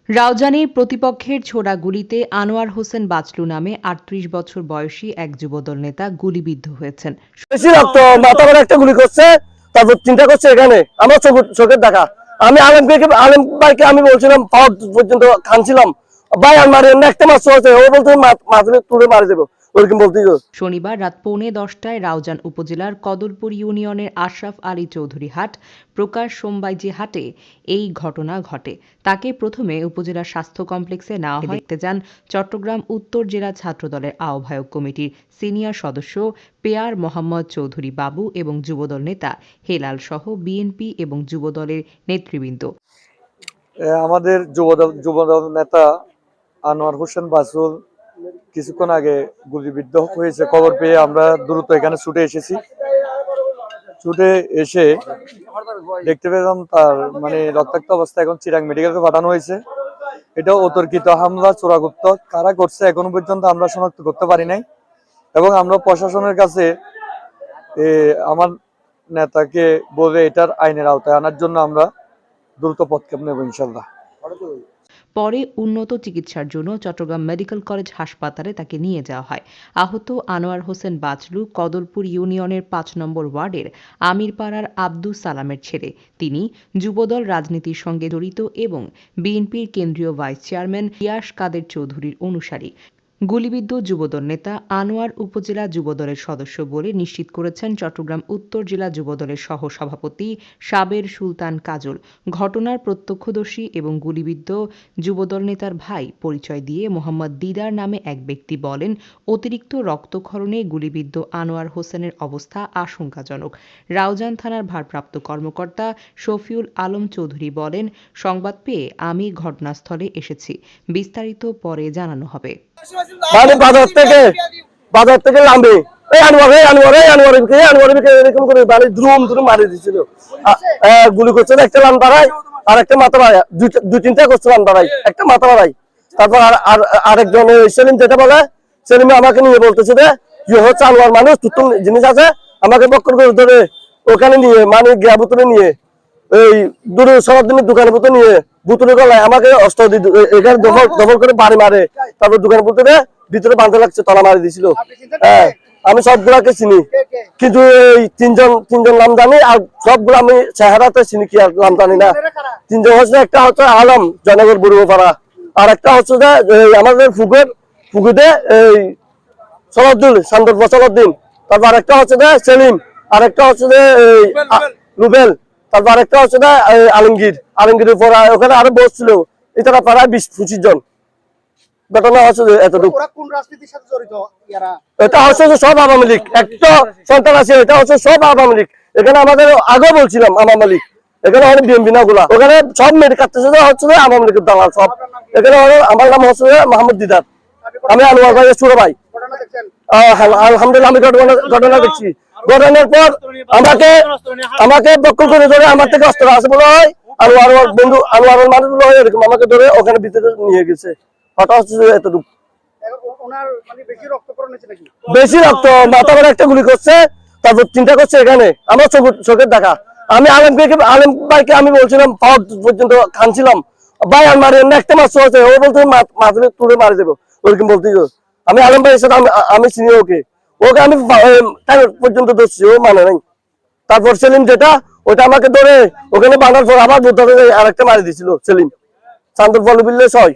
রাউজানে প্রতিপক্ষের ছোড়া গুলিতে আনোয়ার হোসেন বাচলু নামে ৩৮ বছর বয়সী এক যুবদল নেতা গুলিবিদ্ধ হয়েছেন। বেশি রক্ত, মাথা ভরে একটা গুলি করছে, তারপর চিন্তা করছে এখানে আমার চোখের দেখা। আমি আলেম ভাইকে আমি বলছিলাম পাওয়ার পর্যন্ত খানছিলাম, ভাই আর মারি না, একটা মাছ হচ্ছে, ও বলতে মাথা তুলে মারি দেবো ওরকম বলতে। শনিবার রাত 11:45 রাউজান উপজেলার কদলপুর ইউনিয়নের আশরাফ আলী চৌধুরী হাট প্রকাশ সোমবাইজি হাটে এই ঘটনা ঘটে। তাকে প্রথমে উপজেলা স্বাস্থ্য কমপ্লেক্সে নেওয়া হয়। দেখতে যান চট্টগ্রাম উত্তর জেলা ছাত্রদলের আহ্বায়ক কমিটির সিনিয়র সদস্য পেয়ার মোহাম্মদ চৌধুরী বাবু এবং যুবদল নেতা হেলাল সহ বিএনপি এবং যুবদলের নেতৃবৃন্দ। আমাদের যুবদল নেতা আনোয়ার হোসেন বাসুল কিছুক্ষণ আগে গুলিবিদ্ধ হয়েছে খবর পেয়ে আমরা দ্রুত এখানে ছুটে এসেছি। ছুটে এসে দেখতে পেলাম তার রক্তাক্ত অবস্থা এখন চিরাং মেডিকেলকে পাঠানো হয়েছে। এটা অতর্কিত হামলা, চোরাগুপ্ত কারা করছে এখনো পর্যন্ত আমরা শনাক্ত করতে পারি নাই এবং আমরা প্রশাসনের কাছে আমার নেতাকে বলে এটার আইনের আওতায় আনার জন্য আমরা দ্রুত পদক্ষেপ নেব ইনশাল্লাহ। পরে উন্নত চিকিৎসার জন্য চট্টগ্রাম মেডিকেল কলেজ হাসপাতালে তাকে নিয়ে যাওয়া হয়। আহত আনোয়ার হোসেন বাচলু কদলপুর ইউনিয়নের ৫ নম্বর ওয়ার্ডের আমিরপাড়ার আব্দুস সালামের ছেলে। তিনি যুবদল রাজনীতির সঙ্গে জড়িত এবং বিএনপির কেন্দ্রীয় ভাইস চেয়ারম্যান ইয়াস কাদের চৌধুরীর অনুসারী। গুলিবিদ্ধ যুবদল নেতা আনোয়ার উপজেলা যুবদলের সদস্য বলে নিশ্চিত করেছেন চট্টগ্রাম উত্তর জেলা যুবদলের সহ সভাপতি সাবের সুলতান কাজল। ঘটনার প্রত্যক্ষদর্শী এবং গুলিবিদ্ধ যুবদল নেতার ভাই পরিচয় দিয়ে মোহাম্মদ দিদার নামে এক ব্যক্তি বলেন, অতিরিক্ত রক্তক্ষরণে গুলিবিদ্ধ আনোয়ার হোসেনের অবস্থা আশঙ্কাজনক। রাউজান থানার ভারপ্রাপ্ত কর্মকর্তা শফিউল আলম চৌধুরী বলেন, সংবাদ পেয়ে আমি ঘটনাস্থলে এসেছি, বিস্তারিত পরে জানানো হবে। বাজার থেকে নামবে এরকম করে দ্রুম মারি দিছিল, গুলি করছে একটা লান বাড়ায় আর একটা মাথা বাড়ায়, দুই তিনটা করছে লান বাড়াই, একটা মাথা বাড়াই। তারপর আরেকজন সেলিম যেটা বলে, সেলিমে আমাকে নিয়ে বলতেছে যে হচ্ছে আনোয়ার মানুষ তুতুম জিনিস আছে, আমাকে বক্কর করে ধরে ওখানে নিয়ে গিয়া বোতলে নিয়ে এই দূরে সরাদিনের দোকানের ভিতরে নিয়ে বুতুলে গলায় আমাকে অস্ত্র এখানে দখল করে বাড়ি মারে। তারপর দোকানের ভিতরে ভিতরে বাঁধা লাগছে, তলা মারি দিছিল। হ্যাঁ, আমি সবগুলাকে চিনি, কিন্তু এই তিনজন নাম জানি, আর সবগুলো আমি চেহারাতে চিনি, কি আর নাম জানি না। তিনজন হচ্ছে, একটা হচ্ছে আলম জয়নগর বুড়োপাড়া, আর একটা হচ্ছে যে আমাদের ফুকুতে এই সলাউদ্দিন সলাউদ্দিন, তারপর আরেকটা হচ্ছে যে সেলিম, আরেকটা হচ্ছে যে রুবেল, তারপর আরেকটা হচ্ছে যে আলমগীর উপর ওখানে আরো বসছিল, এটা প্রায় 20-25 জন। ঘটনা হচ্ছে এতটুকু। এটা হচ্ছে যে সব আওয়ামী লীগ, একটা সন্তান আছে, এটা হচ্ছে সব আওয়ামী লীগ। এখানে আমাদের আগে বলছিলাম আওয়ামী লীগ, এখানে অনেক বিএমপি না গুলা, ওখানে সব মেরে কাটতেছে হচ্ছে যে আওয়ামী লীগের দালাল সব। এখানে আমার নাম হচ্ছে মোহাম্মদ দিদার, আমি আনোয়ার ভাইয়ের ছোট ভাই। আলহামদুলিল্লাহ আমি ঘটনা দেখছি। ঘটনার পর আমাকে বক্কর করে ধরে আমার থেকে অস্ত্র আছে বলে হয়, আনোয়ার বন্ধু আনোয়ার মানুষগুলো হয় এরকম আমাকে ধরে ওখানে ভিতরে নিয়ে গেছে। কথা হচ্ছে এতটুকু। বেশি রক্ত, মাথা ভরে একটা গুলি করছে, তারপর চিন্তা করছে এখানে আমার চোখের দেখা। আমি আলেম ভাইকে আমি বলছিলাম পাওয়ার পর্যন্ত খানছিলাম, ভাই আর মারি না, একটা মাছ হচ্ছে, ও বলতে মাথা তুলে মারি দেবো ওরকম বলতে। আমি আলম ভাইয়ের সাথে আমি চিনি ওকে আমি পর্যন্ত ধরছি, ও মানে নাই। তারপর সেলিম যেটা, ওটা আমাকে ধরে ওখানে বাঁধার পর আবার আর একটা মারি দিছিল সেলিম, চান্দর ফল বিল্লে 6।